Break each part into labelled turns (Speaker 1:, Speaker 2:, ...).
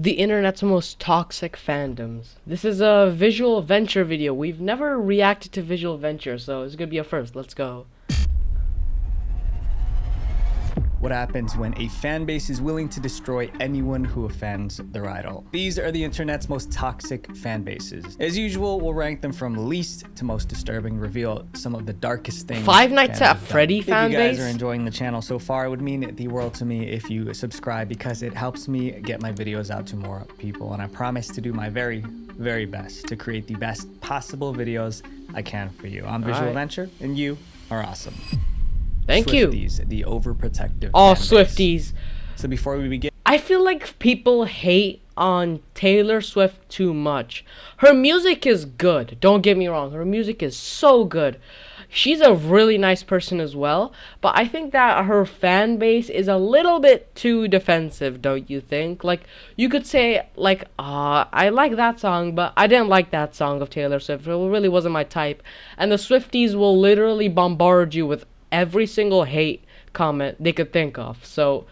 Speaker 1: the internet's most toxic fandoms. This is a visual venture video. We've never reacted to visual venture, so it's gonna be a first. Let's go.
Speaker 2: What happens when a fan base is willing to destroy anyone who offends their idol? These are the internet's most toxic fan bases. As usual, we'll rank them from least to most disturbing, reveal some of the darkest things.
Speaker 1: Five Nights at Freddy fan base?
Speaker 2: If you guys are enjoying the channel so far, it would mean the world to me if you subscribe, because it helps me get my videos out to more people, and I promise to do my very, very best to create the best possible videos I can for you. I'm Visual Venture, and you are awesome.
Speaker 1: Thank
Speaker 2: Swifties,
Speaker 1: you.
Speaker 2: the overprotective.
Speaker 1: All Swifties.
Speaker 2: So before we begin,
Speaker 1: I feel like people hate on Taylor Swift too much. Her music is good. Don't get me wrong. Her music is so good. She's a really nice person as well. But I think that her fan base is a little bit too defensive, don't you think? Like, you could say, like, I like that song, but I didn't like that song of Taylor Swift. It really wasn't my type. And the Swifties will literally bombard you with every single hate comment they could think of. So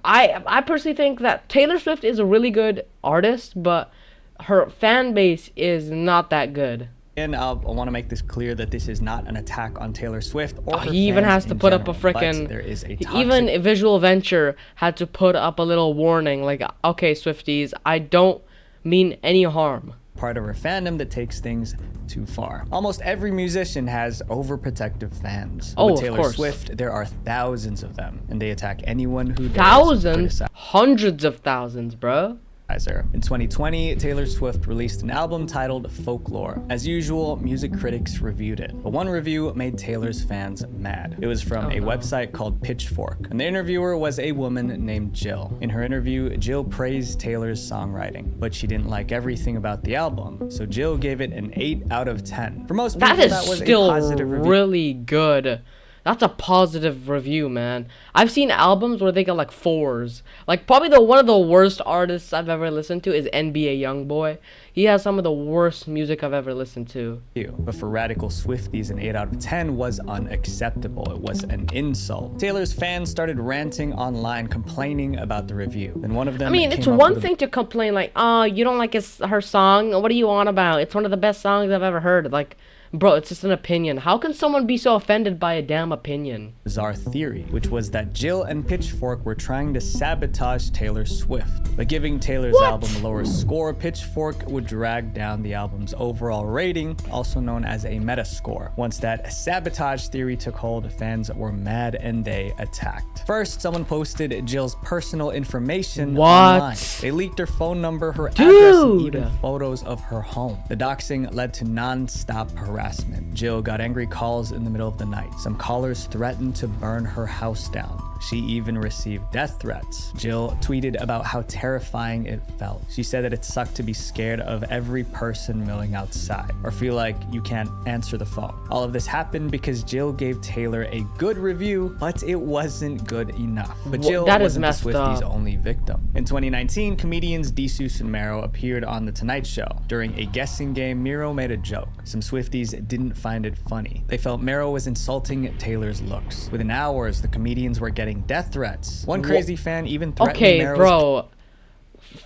Speaker 1: I personally think that Taylor Swift is a really good artist, but her fan base is not that good.
Speaker 2: And I want to make this clear that this is not an attack on Taylor Swift or her
Speaker 1: he even
Speaker 2: fans
Speaker 1: has to
Speaker 2: in
Speaker 1: put
Speaker 2: general,
Speaker 1: up a freaking,
Speaker 2: there is a toxic
Speaker 1: even Visual Venture had to put up a little warning like, okay, Swifties, I don't mean any harm.
Speaker 2: Part of her fandom that takes things too far. Almost every musician has overprotective fans. With Taylor Swift, there are thousands of them, and they attack anyone who
Speaker 1: thousands, hundreds of thousands, bro.
Speaker 2: In 2020, Taylor Swift released an album titled Folklore. As usual, music critics reviewed it, but one review made Taylor's fans mad. It was from a website called Pitchfork, and the interviewer was a woman named Jill. In her interview, Jill praised Taylor's songwriting, but she didn't like everything about the album, so Jill gave it an 8 out of 10. For most people, that was still a positive review.
Speaker 1: Really good. That's a positive review, man. I've seen albums where they get like 4s. Like, probably one of the worst artists I've ever listened to is NBA Youngboy. He has some of the worst music I've ever listened to.
Speaker 2: But for radical Swifties, an 8 out of 10 was unacceptable. It was an insult. Taylor's fans started ranting online, complaining about the review. And one of them,
Speaker 1: it's one thing to complain like, oh, you don't like her song? What are you on about? It's one of the best songs I've ever heard. Like, bro, it's just an opinion. How can someone be so offended by a damn opinion?
Speaker 2: Bizarre theory, which was that Jill and Pitchfork were trying to sabotage Taylor Swift. By giving Taylor's album a lower score, Pitchfork would drag down the album's overall rating, also known as a metascore. Once that sabotage theory took hold, fans were mad and they attacked. First, someone posted Jill's personal information online. They leaked her phone number, her address, and even photos of her home. The doxing led to non-stop harassment. Jill got angry calls in the middle of the night. Some callers threatened to burn her house down. She even received death threats. Jill tweeted about how terrifying it felt. She said that it sucked to be scared of every person milling outside, or feel like you can't answer the phone. All of this happened because Jill gave Taylor a good review, but it wasn't good enough. But Jill wasn't the Swifties' only victim. In 2019, comedians Desus and Mero appeared on The Tonight Show. During a guessing game, Mero made a joke. Some Swifties didn't find it funny. They felt Mero was insulting Taylor's looks. Within hours, the comedians were getting death threats. One crazy fan even threatened Mero's...
Speaker 1: bro.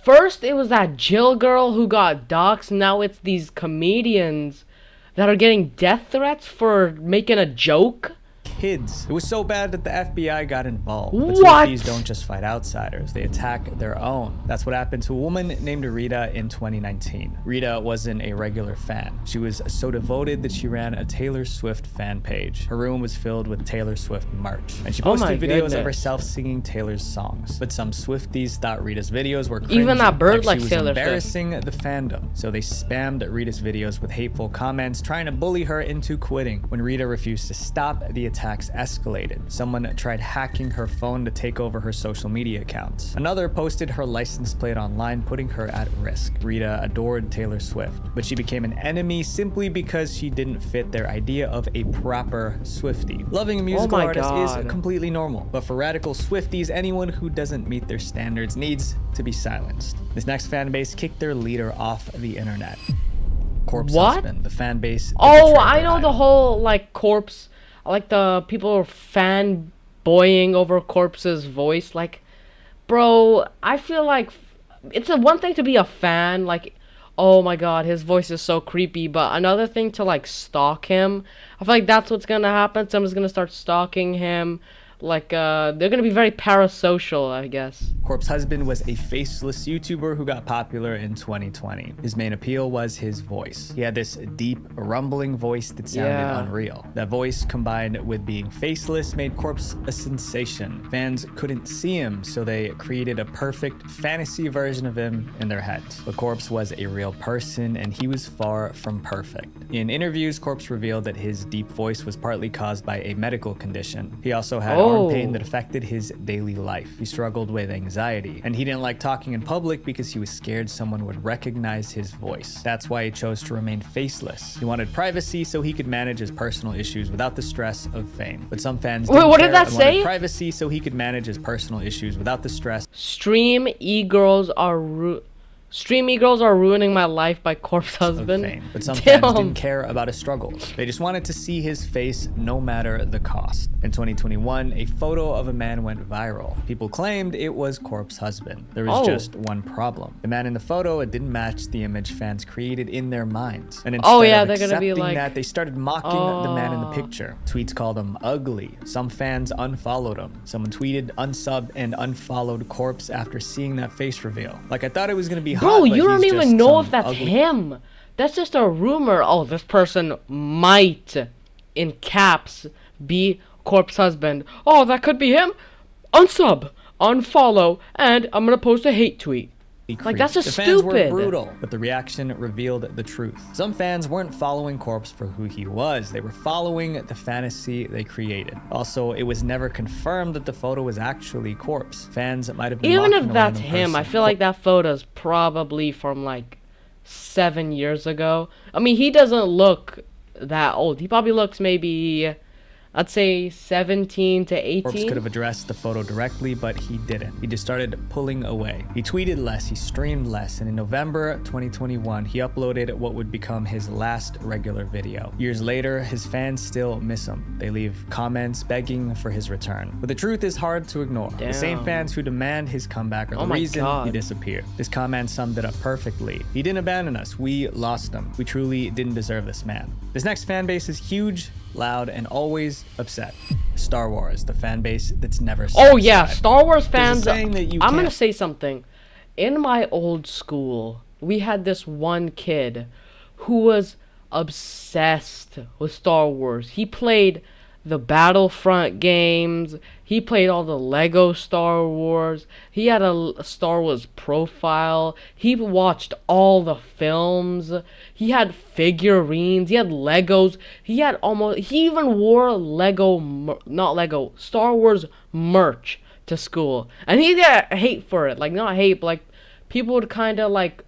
Speaker 1: First, it was that Jill girl who got doxxed. Now it's these comedians that are getting death threats for making a joke.
Speaker 2: Kids. It was so bad that the FBI got involved. But Swifties don't just fight outsiders, they attack their own. That's what happened to a woman named Rita in 2019. Rita wasn't a regular fan. She was so devoted that she ran a Taylor Swift fan page. Her room was filled with Taylor Swift merch, and she posted videos of herself singing Taylor's songs. But some Swifties thought Rita's videos were cringy,
Speaker 1: even that bird like
Speaker 2: she was
Speaker 1: Taylor
Speaker 2: embarrassing
Speaker 1: Swift.
Speaker 2: The fandom. So they spammed Rita's videos with hateful comments, trying to bully her into quitting. When Rita refused to stop, the attacks escalated. Someone tried hacking her phone to take over her social media accounts. Another posted her license plate online, putting her at risk. Rita adored Taylor Swift, but she became an enemy simply because she didn't fit their idea of a proper Swiftie. Loving a musical artist is completely normal, but for radical Swifties, anyone who doesn't meet their standards needs to be silenced. This next fan base kicked their leader off the internet. Corpse Husband, the fan base.
Speaker 1: I know the whole like Corpse. Like the people are fanboying over Corpse's voice. Like, bro, I feel like it's a one thing to be a fan, like, oh my god, his voice is so creepy, but another thing to like stalk him. I feel like that's what's gonna happen. Someone's gonna start stalking him. Like, they're gonna be very parasocial, I guess.
Speaker 2: Corpse Husband was a faceless YouTuber who got popular in 2020. His main appeal was his voice. He had this deep, rumbling voice that sounded unreal. That voice, combined with being faceless, made Corpse a sensation. Fans couldn't see him, so they created a perfect fantasy version of him in their heads. But Corpse was a real person, and he was far from perfect. In interviews, Corpse revealed that his deep voice was partly caused by a medical condition. He also had arm pain that affected his daily life. He struggled with anxiety, and he didn't like talking in public because he was scared someone would recognize his voice. That's why he chose to remain faceless. He wanted privacy so he could manage his personal issues without the stress of fame. But some fans didn't
Speaker 1: what
Speaker 2: care
Speaker 1: did that
Speaker 2: and wanted
Speaker 1: say?
Speaker 2: privacy so he could manage his personal issues without the stress.
Speaker 1: Stream e-girls are ruining my life by Corpse Husband.
Speaker 2: Fame. But some fans didn't care about his struggles. They just wanted to see his face no matter the cost. In 2021, a photo of a man went viral. People claimed it was Corpse Husband. There was just one problem. The man in the photo, it didn't match the image fans created in their minds. And instead of
Speaker 1: they're gonna be
Speaker 2: accepting
Speaker 1: like,
Speaker 2: that, they started mocking the man in the picture. Tweets called him ugly. Some fans unfollowed him. Someone tweeted, unsubbed, and unfollowed Corpse after seeing that face reveal. Like, I thought it was gonna be hot,
Speaker 1: bro,
Speaker 2: but
Speaker 1: you don't
Speaker 2: he's
Speaker 1: even
Speaker 2: just
Speaker 1: know
Speaker 2: some
Speaker 1: if that's
Speaker 2: ugly
Speaker 1: him. That's just a rumor. Oh, this person might, in caps, be Corpse Husband. Oh, that could be him. Unsub, unfollow, and I'm gonna post a hate tweet. Like, that's just
Speaker 2: the fans
Speaker 1: stupid.
Speaker 2: were brutal, but the reaction revealed the truth. Some fans weren't following Corpse for who he was. They were following the fantasy they created. Also, it was never confirmed that the photo was actually Corpse. Fans might have been
Speaker 1: Even if
Speaker 2: mocking a
Speaker 1: that's
Speaker 2: random
Speaker 1: him, I
Speaker 2: person.
Speaker 1: feel like that photo's probably from like 7 years ago. I mean, he doesn't look that old. He probably looks maybe, I'd say 17 to
Speaker 2: Corpse
Speaker 1: 18.
Speaker 2: could have addressed the photo directly, but he didn't. He just started pulling away. He tweeted less, he streamed less, and in November 2021, he uploaded what would become his last regular video. Years later, his fans still miss him. They leave comments begging for his return. But the truth is hard to ignore. The same fans who demand his comeback are the reason he disappeared. This comment summed it up perfectly. He didn't abandon us, we lost him. We truly didn't deserve this man. This next fan base is huge, loud, and always upset. Star Wars, the fan base that's never satisfied.
Speaker 1: Oh yeah, Star Wars fans.
Speaker 2: I'm
Speaker 1: gonna say something. In my old school, we had this one kid who was obsessed with Star Wars. He played the Battlefront games. He played all the Lego Star Wars. He had a Star Wars profile. He watched all the films. He had figurines. He had Legos. He even wore Star Wars merch to school. And he got hate for it. Like, not hate, but like, people would kind of like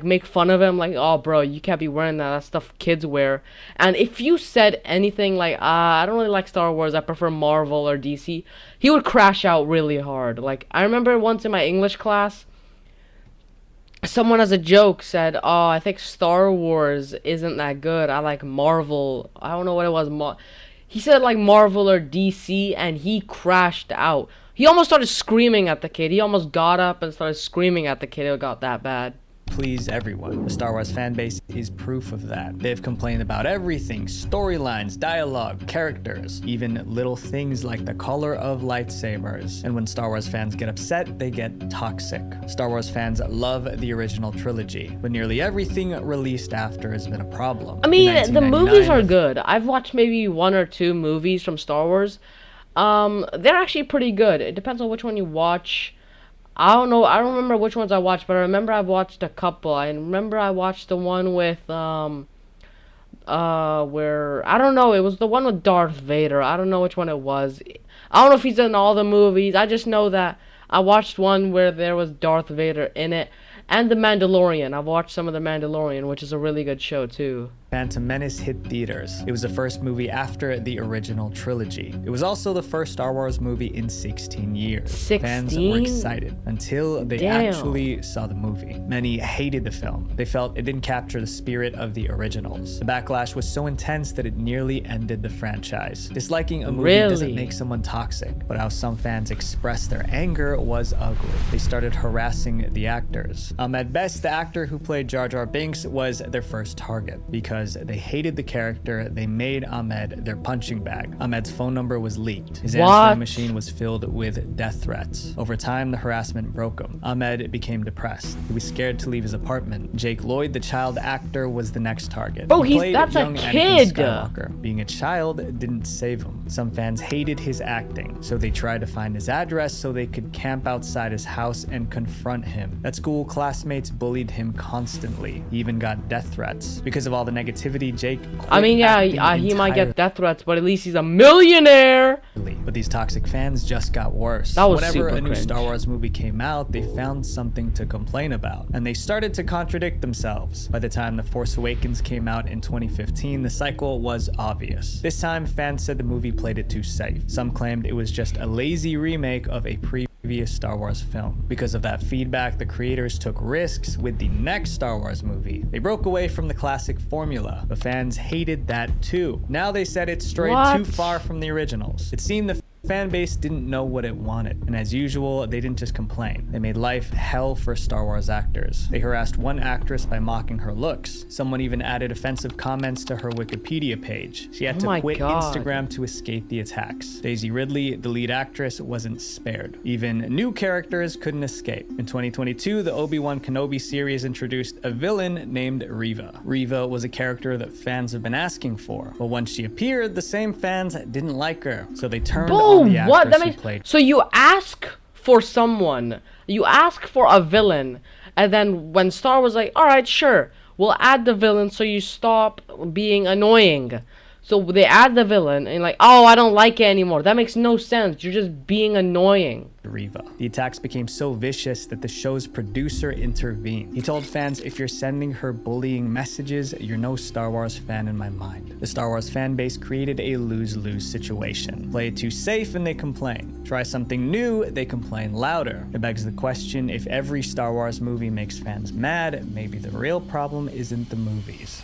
Speaker 1: make fun of him, like, oh bro, you can't be wearing that. That's stuff kids wear. And if you said anything like, I don't really like Star Wars, I prefer Marvel or DC, he would crash out really hard. Like, I remember once in my English class, someone as a joke said, oh, I think Star Wars isn't that good, I like Marvel. I don't know what it was. He said like Marvel or DC, and he crashed out. He almost started screaming at the kid. He almost got up and started screaming at the kid. It got that bad.
Speaker 2: Please everyone. The Star Wars fanbase is proof of that. They've complained about everything: storylines, dialogue, characters, even little things like the color of lightsabers. And when Star Wars fans get upset, they get toxic. Star Wars fans love the original trilogy, but nearly everything released after has been a problem.
Speaker 1: I mean, the movies are good. I've watched maybe 1 or 2 movies from Star Wars. They're actually pretty good. It depends on which one you watch. I don't know. I don't remember which ones I watched, but I remember I've watched a couple. I remember I watched the one with where I don't know. It was the one with Darth Vader. I don't know which one it was. I don't know if he's in all the movies. I just know that I watched one where there was Darth Vader in it, and The Mandalorian. I've watched some of The Mandalorian, which is a really good show too.
Speaker 2: Phantom Menace hit theaters. It was the first movie after the original trilogy. It was also the first Star Wars movie in 16 years.
Speaker 1: 16?
Speaker 2: Fans were excited until they actually saw the movie. Many hated the film. They felt it didn't capture the spirit of the originals. The backlash was so intense that it nearly ended the franchise. Disliking a movie doesn't make someone toxic, but how some fans expressed their anger was ugly. They started harassing the actors. Ahmed Best, the actor who played Jar Jar Binks, was their first target because they hated the character. They made Ahmed their punching bag. Ahmed's phone number was leaked. His answering machine was filled with death threats. Over time, the harassment broke him. Ahmed became depressed. He was scared to leave his apartment. Jake Lloyd, the child actor, was the next target.
Speaker 1: Bro,
Speaker 2: he played
Speaker 1: that's
Speaker 2: young
Speaker 1: a
Speaker 2: Anakin
Speaker 1: kid.
Speaker 2: Skywalker. Being a child didn't save him. Some fans hated his acting, so they tried to find his address so they could camp outside his house and confront him. At school, classmates bullied him constantly. He even got death threats. Because of all the negativity, Jake quit
Speaker 1: he might get death threats, but at least he's a millionaire.
Speaker 2: But these toxic fans just got worse.
Speaker 1: That was
Speaker 2: Whenever
Speaker 1: super
Speaker 2: a new
Speaker 1: cringe.
Speaker 2: Star Wars movie came out, they found something to complain about, and they started to contradict themselves. By the time The Force Awakens came out in 2015, the cycle was obvious. This time, fans said the movie played it too safe. Some claimed it was just a lazy remake of a previous Star Wars film. Because of that feedback, the creators took risks with the next Star Wars movie. They broke away from the classic formula, but fans hated that too. Now they said it strayed too far from the originals. It seemed the fan base didn't know what it wanted, and as usual, they didn't just complain. They made life hell for Star Wars actors. They harassed one actress by mocking her looks. Someone even added offensive comments to her Wikipedia page. She had to quit Instagram to escape the attacks. Daisy Ridley, the lead actress, wasn't spared. Even new characters couldn't escape. In 2022, the Obi-Wan Kenobi series introduced a villain named Reva. Reva was a character that fans have been asking for, but once she appeared, the same fans didn't like her, so they turned on the actress who played.
Speaker 1: So you ask for someone, you ask for a villain, and then when Star Wars like, all right, sure, we'll add the villain so you stop being annoying. So they add the villain and like, oh, I don't like it anymore. That makes no sense. You're just being annoying.
Speaker 2: Reva. The attacks became so vicious that the show's producer intervened. He told fans, if you're sending her bullying messages, you're no Star Wars fan in my mind. The Star Wars fan base created a lose-lose situation. Play it too safe and they complain. Try something new, they complain louder. It begs the question, if every Star Wars movie makes fans mad, maybe the real problem isn't the movies.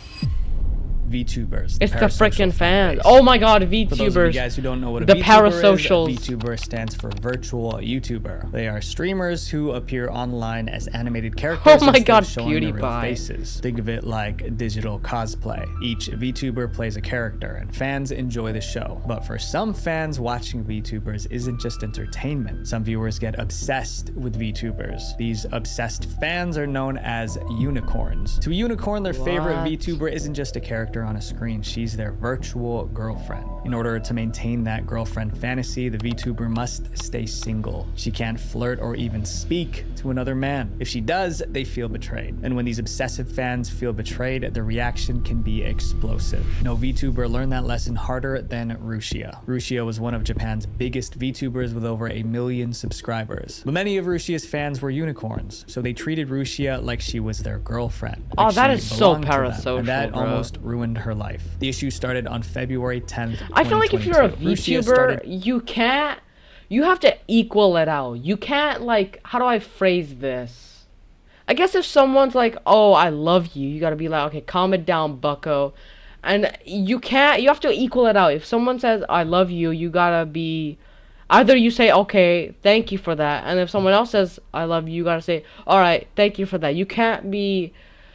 Speaker 2: VTubers.
Speaker 1: It's the freaking fans. Oh my god, VTubers.
Speaker 2: For those of you guys who don't know what a
Speaker 1: the
Speaker 2: VTuber
Speaker 1: parasocials.
Speaker 2: is, a VTuber stands for virtual YouTuber. They are streamers who appear online as animated characters.
Speaker 1: Oh my god,
Speaker 2: instead of showing their real
Speaker 1: PewDiePie.
Speaker 2: faces. Think of it like digital cosplay. Each VTuber plays a character, and fans enjoy the show. But for some fans, watching VTubers isn't just entertainment. Some viewers get obsessed with VTubers. These obsessed fans are known as unicorns. To a unicorn, their favorite VTuber isn't just a character on a screen, she's their virtual girlfriend. In order to maintain that girlfriend fantasy, the VTuber must stay single. She can't flirt or even speak to another man. If she does, they feel betrayed. And when these obsessive fans feel betrayed, the reaction can be explosive. No VTuber learned that lesson harder than Rushia. Rushia was one of Japan's biggest VTubers with over 1 million subscribers. But many of Rushia's fans were unicorns, so they treated Rushia like she was their girlfriend.
Speaker 1: Oh, that is so parasocial,
Speaker 2: and that
Speaker 1: bro.
Speaker 2: almost ruined her life. The issue started on February 10th,
Speaker 1: I feel like if you're a
Speaker 2: 2022.
Speaker 1: VTuber, you have to equal it out. You can't, like, how do I phrase this? I guess if someone's like, oh, I love you, you gotta be like, okay, calm it down, bucko. And you have to equal it out. If someone says, I love you, you gotta be, either you say, okay, thank you for that. And if someone else says, I love you, you gotta say, all right, thank you for that. You can't be,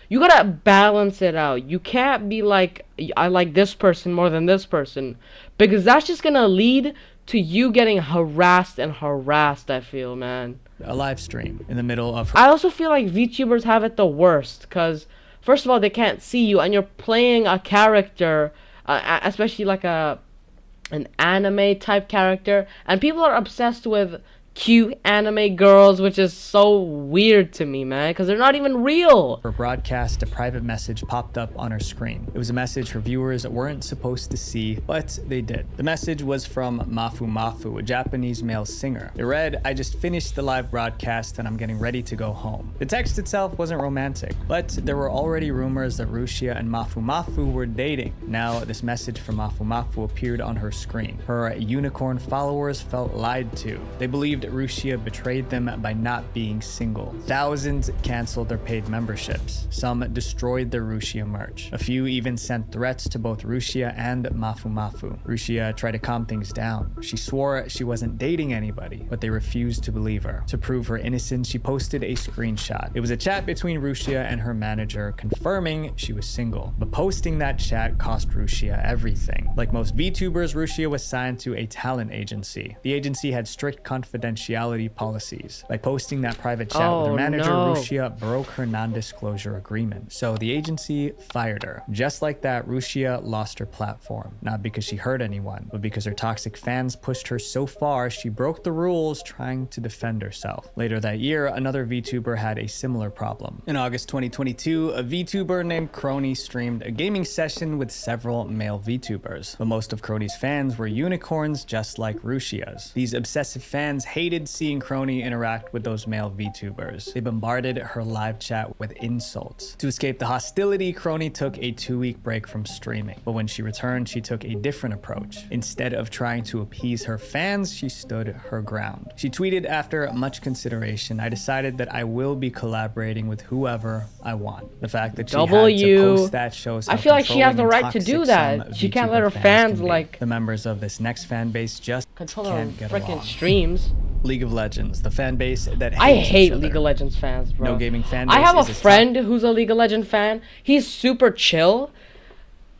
Speaker 1: you gotta balance it out. You can't be like, I like this person more than this person, because that's just gonna lead to you getting harassed and harassed, I feel, man.
Speaker 2: A live stream in the middle of her.
Speaker 1: I also feel like VTubers have it the worst, because first of all, they can't see you, and you're playing a character, especially like an anime type character, and people are obsessed with cute anime girls, which is so weird to me, man, because they're not even real.
Speaker 2: Her broadcast, a private message popped up on her screen. It was a message her viewers weren't supposed to see, but they did. The message was from Mafu Mafu, a Japanese male singer. It read, "I just finished the live broadcast and I'm getting ready to go home." The text itself wasn't romantic, but there were already rumors that Rushia and Mafu Mafu were dating. Now, this message from Mafu Mafu appeared on her screen. Her unicorn followers felt lied to. They believed Rushia betrayed them by not being single. Thousands canceled their paid memberships. Some destroyed their Rushia merch. A few even sent threats to both Rushia and Mafu Mafu. Rushia tried to calm things down. She swore she wasn't dating anybody, but they refused to believe her. To prove her innocence, she posted a screenshot. It was a chat between Rushia and her manager confirming she was single. But posting that chat cost Rushia everything. Like most VTubers, Rushia was signed to a talent agency. The agency had strict confidentiality policies. By posting that private chat with her manager, Rushia broke her non-disclosure agreement. So the agency fired her. Just like that, Rushia lost her platform. Not because she hurt anyone, but because her toxic fans pushed her so far, she broke the rules trying to defend herself. Later that year, another VTuber had a similar problem. In August 2022, a VTuber named Crony streamed a gaming session with several male VTubers. But most of Crony's fans were unicorns just like Rushia's. These obsessive fans hated seeing Crony interact with those male VTubers. They bombarded her live chat with insults. To escape the hostility, Crony took a 2-week break from streaming. But when she returned, she took a different approach. Instead of trying to appease her fans, she stood her ground. She tweeted, "After much consideration, I decided that I will be collaborating with whoever I want." The fact that she had to post that shows how
Speaker 1: I feel like she has the
Speaker 2: controlling
Speaker 1: right to
Speaker 2: and
Speaker 1: do
Speaker 2: toxic
Speaker 1: that.
Speaker 2: some
Speaker 1: She can't
Speaker 2: VTuber
Speaker 1: let her fans
Speaker 2: can be.
Speaker 1: like
Speaker 2: The members of this next fan base just
Speaker 1: control her
Speaker 2: can't get
Speaker 1: freaking
Speaker 2: along.
Speaker 1: streams.
Speaker 2: League of Legends, the fan base that hates
Speaker 1: I hate
Speaker 2: each other.
Speaker 1: League of Legends fans, bro.
Speaker 2: No gaming fan base
Speaker 1: I have a
Speaker 2: is as
Speaker 1: friend who's a League of Legends fan. He's super chill,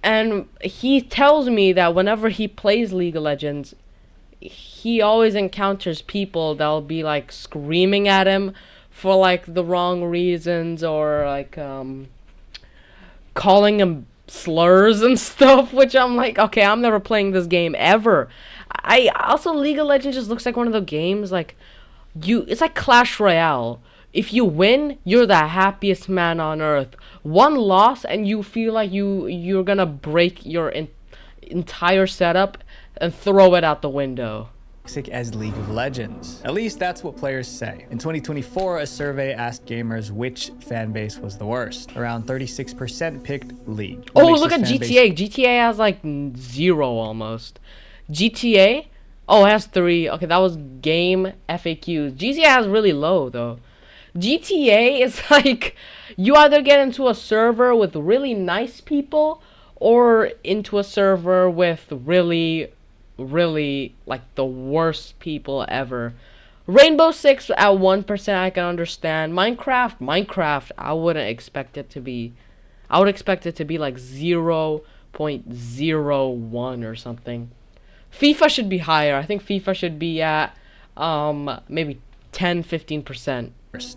Speaker 1: and he tells me that whenever he plays League of Legends, he always encounters people that'll be like screaming at him for like the wrong reasons, or like calling him slurs and stuff, which I'm like, okay, I'm never playing this game ever. I also, League of Legends just looks like one of the games like it's like Clash Royale. If you win, you're the happiest man on earth. One loss and you feel like you're gonna break your entire setup and throw it out the window.
Speaker 2: toxic as League of Legends. At least that's what players say. In 2024, a survey asked gamers which fan base was the worst. Around 36% picked League.
Speaker 1: Oh, look at GTA. GTA has like 0 almost. GTA? Oh, it has 3. Okay, that was game FAQs. GTA has really low though. GTA is like, you either get into a server with really nice people or into a server with really like the worst people ever. Rainbow Six at 1% I can understand. Minecraft I wouldn't expect it to be. I would expect it to be like 0.01 or something. FIFA should be higher. I think FIFA should be at maybe 10-15%.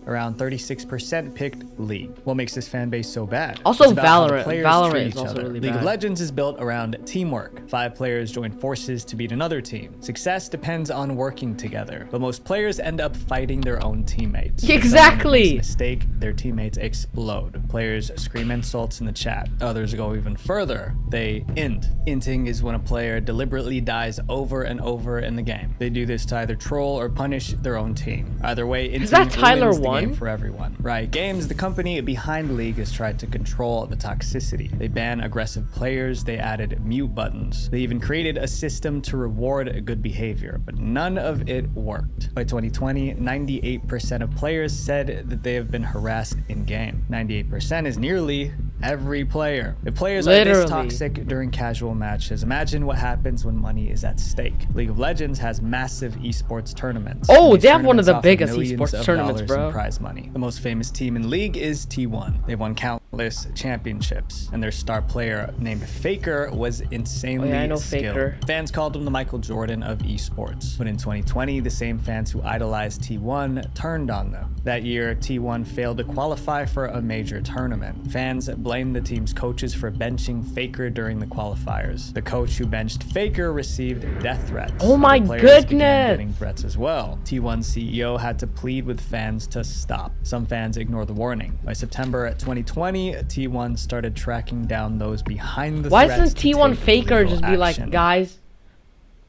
Speaker 2: Around 36% picked League. What makes this fan base so bad?
Speaker 1: Also, Valorant is also really
Speaker 2: League
Speaker 1: bad.
Speaker 2: of Legends is built around teamwork. 5 players join forces to beat another team. Success depends on working together, but most players end up fighting their own teammates. If
Speaker 1: Exactly.
Speaker 2: someone makes a mistake, their teammates explode. Players scream insults in the chat. Others go even further. They int. Inting is when a player deliberately dies over and over in the game. They do this to either troll or punish their own team. Either way, inting
Speaker 1: Is that Tyler
Speaker 2: ruins the
Speaker 1: 1?
Speaker 2: game for everyone. Riot Games, the company behind League, has tried to control the toxicity. They ban aggressive players, they added mute buttons. They even created a system to reward good behavior, but none of it worked. By 2020, 98% of players said that they have been harassed in-game. 98% is nearly every player. If players are
Speaker 1: Literally.
Speaker 2: this toxic during casual matches, imagine what happens when money is at stake. League of Legends has massive esports tournaments.
Speaker 1: Oh,
Speaker 2: These
Speaker 1: they have one of
Speaker 2: tournaments
Speaker 1: the
Speaker 2: offer
Speaker 1: biggest
Speaker 2: millions
Speaker 1: esports
Speaker 2: of
Speaker 1: tournaments,
Speaker 2: dollars in
Speaker 1: bro.
Speaker 2: prize money. The most famous team in League is T1. They've won countless championships, and their star player named Faker was insanely skilled.
Speaker 1: Faker.
Speaker 2: Fans called him the Michael Jordan of esports. But in 2020, the same fans who idolized T1 turned on them. That year, T1 failed to qualify for a major tournament. Fans blamed the team's coaches for benching Faker during the qualifiers. The coach who benched Faker received death threats.
Speaker 1: Oh my
Speaker 2: Players
Speaker 1: goodness!
Speaker 2: began getting threats as well. T1 CEO had to plead with fans to stop. Some fans ignored the warning. By September 2020, T1 started tracking down those behind the
Speaker 1: Why
Speaker 2: threats.
Speaker 1: doesn't T1
Speaker 2: to take
Speaker 1: Faker
Speaker 2: legal
Speaker 1: just be like,
Speaker 2: action.
Speaker 1: guys,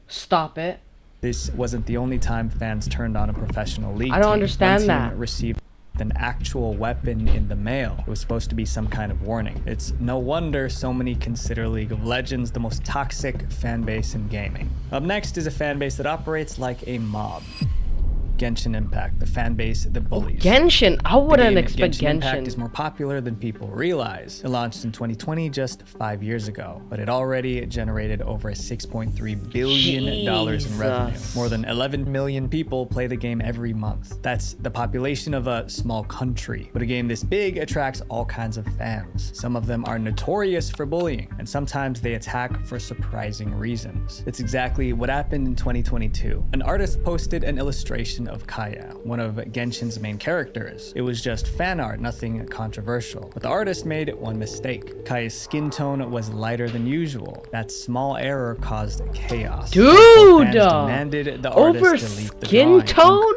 Speaker 1: stop it?
Speaker 2: This wasn't the only time fans turned on a professional league.
Speaker 1: I don't
Speaker 2: team.
Speaker 1: understand
Speaker 2: One team
Speaker 1: that.
Speaker 2: received an actual weapon in the mail. It was supposed to be some kind of warning. It's no wonder so many consider League of Legends the most toxic fan base in gaming. Up next is a fan base that operates like a mob. Genshin Impact, the fan base that bullies.
Speaker 1: Genshin? I wouldn't expect
Speaker 2: Genshin Impact
Speaker 1: Genshin.
Speaker 2: is more popular than people realize. It launched in 2020, just 5 years ago, but it already generated over $6.3 billion in revenue.
Speaker 1: Jesus.
Speaker 2: More than 11 million people play the game every month. That's the population of a small country. But a game this big attracts all kinds of fans. Some of them are notorious for bullying, and sometimes they attack for surprising reasons. It's exactly what happened in 2022. An artist posted an illustration of Kaya, one of Genshin's main characters. It was just fan art, nothing controversial. But the artist made one mistake. Kaya's skin tone was lighter than usual. That small error caused chaos.
Speaker 1: Dude!
Speaker 2: Fans demanded the artist
Speaker 1: Over
Speaker 2: delete the
Speaker 1: skin
Speaker 2: drawing.
Speaker 1: tone?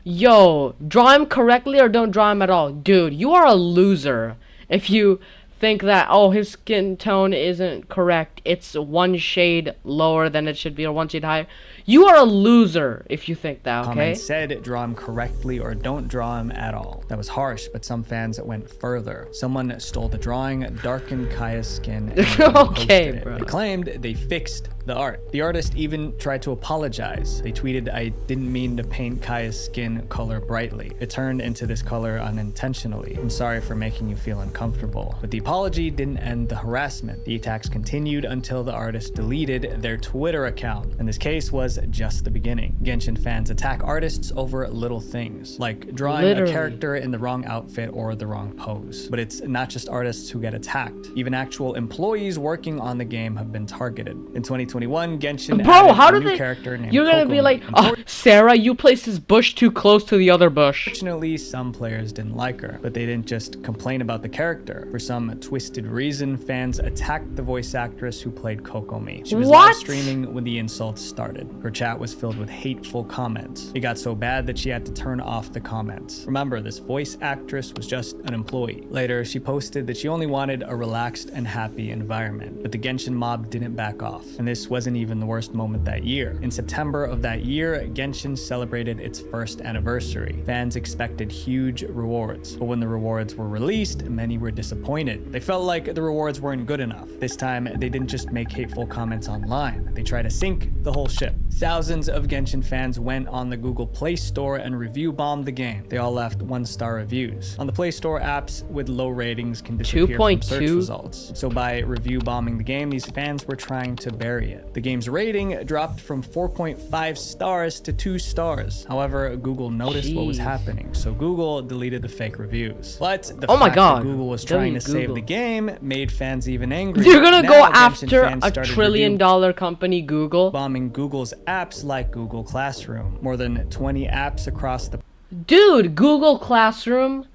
Speaker 1: Yo, draw him correctly or don't draw him at all. Dude, you are a loser if you think that, oh, his skin tone isn't correct. It's one shade lower than it should be or one shade higher. You are a loser if you think that, okay?
Speaker 2: Comment said draw him correctly or don't draw him at all. That was harsh, but some fans went further. Someone stole the drawing, darkened Kaya's skin, and
Speaker 1: Okay,
Speaker 2: posted it.
Speaker 1: bro.
Speaker 2: They claimed they fixed the art. The artist even tried to apologize. They tweeted, "I didn't mean to paint Kaya's skin color brightly. It turned into this color unintentionally. I'm sorry for making you feel uncomfortable." But the apology didn't end the harassment. The attacks continued until the artist deleted their Twitter account. And this case was just the beginning. Genshin fans attack artists over little things, like drawing
Speaker 1: Literally.
Speaker 2: a character in the wrong outfit or the wrong pose. But it's not just artists who get attacked. Even actual employees working on the game have been targeted. In 2021, Genshin
Speaker 1: Bro,
Speaker 2: added
Speaker 1: how
Speaker 2: a
Speaker 1: did
Speaker 2: new
Speaker 1: they?
Speaker 2: character named
Speaker 1: You're gonna be
Speaker 2: Kokomi.
Speaker 1: like, oh, Sarah, you placed this bush too close to the other bush.
Speaker 2: Unfortunately, some players didn't like her, but they didn't just complain about the character. For some twisted reason, fans attacked the voice actress who played Kokomi. She was
Speaker 1: What?
Speaker 2: live streaming when the insults started. Her chat was filled with hateful comments. It got so bad that she had to turn off the comments. Remember, this voice actress was just an employee. Later, she posted that she only wanted a relaxed and happy environment, but the Genshin mob didn't back off. And this wasn't even the worst moment that year. In September of that year, Genshin celebrated its first anniversary. Fans expected huge rewards, but when the rewards were released, many were disappointed. They felt like the rewards weren't good enough. This time, they didn't just make hateful comments online. They tried to sink the whole ship. Thousands of Genshin fans went on the Google Play Store and review bombed the game. They all left 1-star reviews. On the Play Store, apps with low ratings can disappear from search
Speaker 1: 2.2.
Speaker 2: results. So by review bombing the game, these fans were trying to bury it. The game's rating dropped from 4.5 stars to 2 stars. However, Google noticed what was
Speaker 1: Jeez.
Speaker 2: happening, so Google deleted the fake reviews. But the
Speaker 1: Oh my
Speaker 2: fact
Speaker 1: God.
Speaker 2: that Google was trying to
Speaker 1: Delete
Speaker 2: save
Speaker 1: Google.
Speaker 2: the game made fans even angry.
Speaker 1: You're gonna
Speaker 2: Now
Speaker 1: go
Speaker 2: Genshin
Speaker 1: after
Speaker 2: fans
Speaker 1: a
Speaker 2: started
Speaker 1: trillion-dollar company, Google?
Speaker 2: bombing Google's apps like Google Classroom. More than 20 apps across the
Speaker 1: Dude, Google Classroom,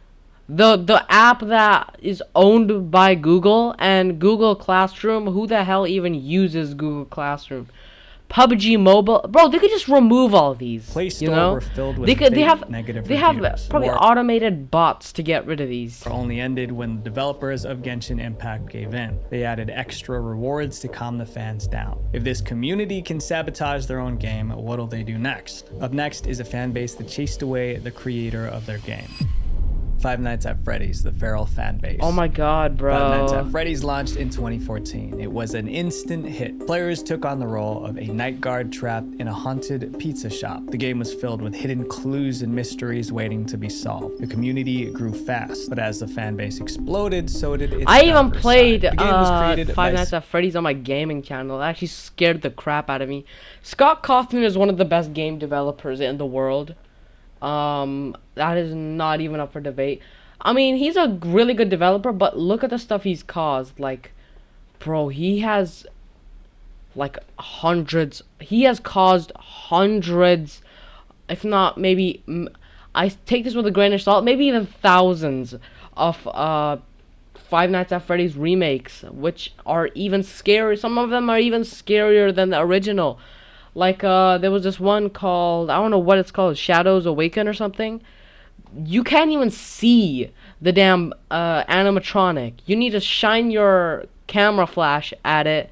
Speaker 1: the app that is owned by Google, and Google Classroom, who the hell even uses Google Classroom? PUBG Mobile, bro, they could just remove all these.
Speaker 2: Play Store
Speaker 1: you know?
Speaker 2: were filled with
Speaker 1: they
Speaker 2: fake
Speaker 1: have
Speaker 2: negative
Speaker 1: they have
Speaker 2: reviews.
Speaker 1: probably
Speaker 2: War
Speaker 1: automated bots to get rid of these.
Speaker 2: only ended when the developers of Genshin Impact gave in. They added extra rewards to calm the fans down. If this community can sabotage their own game, what'll they do next? Up next is a fan base that chased away the creator of their game. Five Nights at Freddy's, the feral fan base.
Speaker 1: Oh my god, bro.
Speaker 2: Five Nights at Freddy's launched in 2014. It was an instant hit. Players took on the role of a night guard trapped in a haunted pizza shop. The game was filled with hidden clues and mysteries waiting to be solved. The community grew fast, but as the fan base exploded, so did its
Speaker 1: I even
Speaker 2: darker
Speaker 1: played
Speaker 2: side. The game was created
Speaker 1: Five
Speaker 2: by
Speaker 1: Nights at Freddy's on my gaming channel. It actually scared the crap out of me. Scott Cawthon is one of the best game developers in the world. That is not even up for debate. I mean, he's a really good developer, but look at the stuff he's caused. Like, bro, he has like hundreds. He has caused hundreds, if not maybe. I take this with a grain of salt. Maybe even thousands of Five Nights at Freddy's remakes, which are even scary. Some of them are even scarier than the original. Like there was this one called, I don't know what it's called, Shadows Awaken or something. You can't even see the damn animatronic. You need to shine your camera flash at it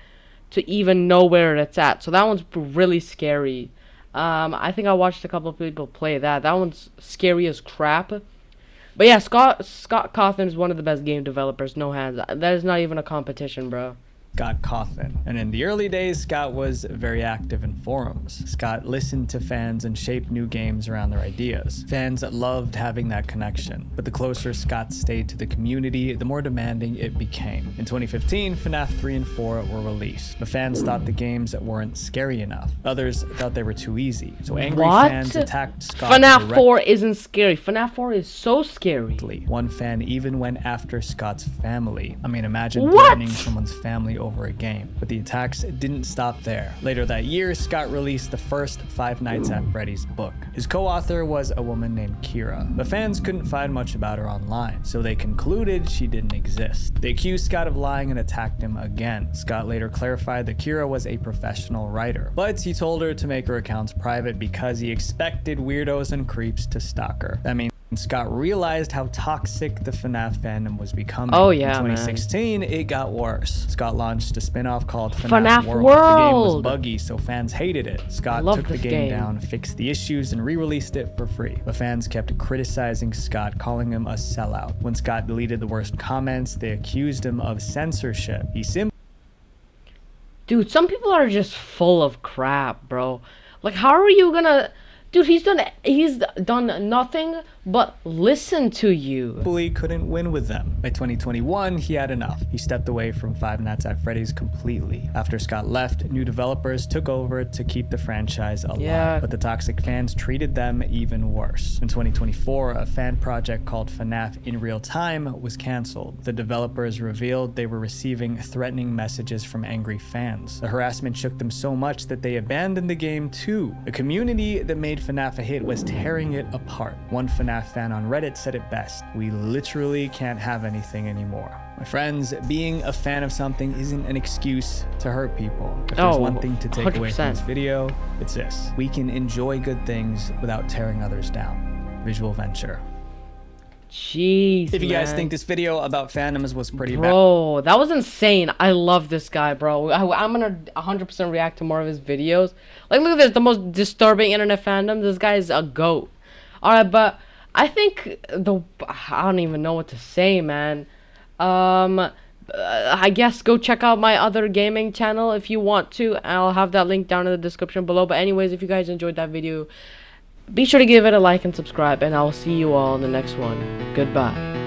Speaker 1: to even know where it's at. So that one's really scary. I think I watched a couple of people play that. That one's scary as crap. But yeah, Scott Cawthon is one of the best game developers. No hands. That is not even a competition, bro.
Speaker 2: Scott Cawthon. And in the early days, Scott was very active in forums. Scott listened to fans and shaped new games around their ideas. Fans loved having that connection, but the closer Scott stayed to the community, the more demanding it became. In 2015, FNAF 3 and 4 were released, but fans thought the games weren't scary enough. Others thought they were too easy, so angry fans attacked Scott
Speaker 1: FNAF 4 isn't scary. FNAF 4 is so scary.
Speaker 2: One fan even went after Scott's family. I mean, imagine threatening someone's family over a game. But the attacks didn't stop there. Later that year, Scott released the first Five Nights at Freddy's book. His co-author was a woman named Kira, but fans couldn't find much about her online, so they concluded she didn't exist. They accused Scott of lying and attacked him again. Scott later clarified that Kira was a professional writer, but he told her to make her accounts private because he expected weirdos and creeps to stalk her. That means Scott realized how toxic the FNAF fandom was becoming.
Speaker 1: Oh yeah,
Speaker 2: in 2016, it got worse. Scott launched a spin-off called
Speaker 1: FNAF
Speaker 2: World. The game was buggy, so fans hated it. Scott took the game down, fixed the issues, and re-released it for free. But fans kept criticizing Scott, calling him a sellout. When Scott deleted the worst comments, they accused him of censorship. He simply...
Speaker 1: Dude, some people are just full of crap, bro. Like, how are you gonna... Dude, he's done nothing but listen to you.
Speaker 2: He couldn't win with them. By 2021, he had enough. He stepped away from Five Nights at Freddy's completely. After Scott left, new developers took over to keep the franchise alive, but the toxic fans treated them even worse. In 2024, a fan project called FNAF in Real Time was canceled. The developers revealed they were receiving threatening messages from angry fans. The harassment shook them so much that they abandoned the game too. A community that made FNAF a hit was tearing it apart. One FNAF fan on Reddit said it best: "We literally can't have anything anymore." My friends, being a fan of something isn't an excuse to hurt people. If there's one thing to take 100%. Away from this video, it's this: we can enjoy good things without tearing others down. Visual Venture.
Speaker 1: Jeez,
Speaker 2: if you guys think this video about fandoms was pretty bad,
Speaker 1: bro, that was insane. I love this guy, bro. I'm gonna 100% react to more of his videos. Like, look at this, the most disturbing internet fandom. This guy is a goat. All right, but I think I don't even know what to say, man. I guess go check out my other gaming channel if you want to. I'll have that link down in the description below. But anyways, if you guys enjoyed that video, be sure to give it a like and subscribe, and I'll see you all in the next one. Goodbye.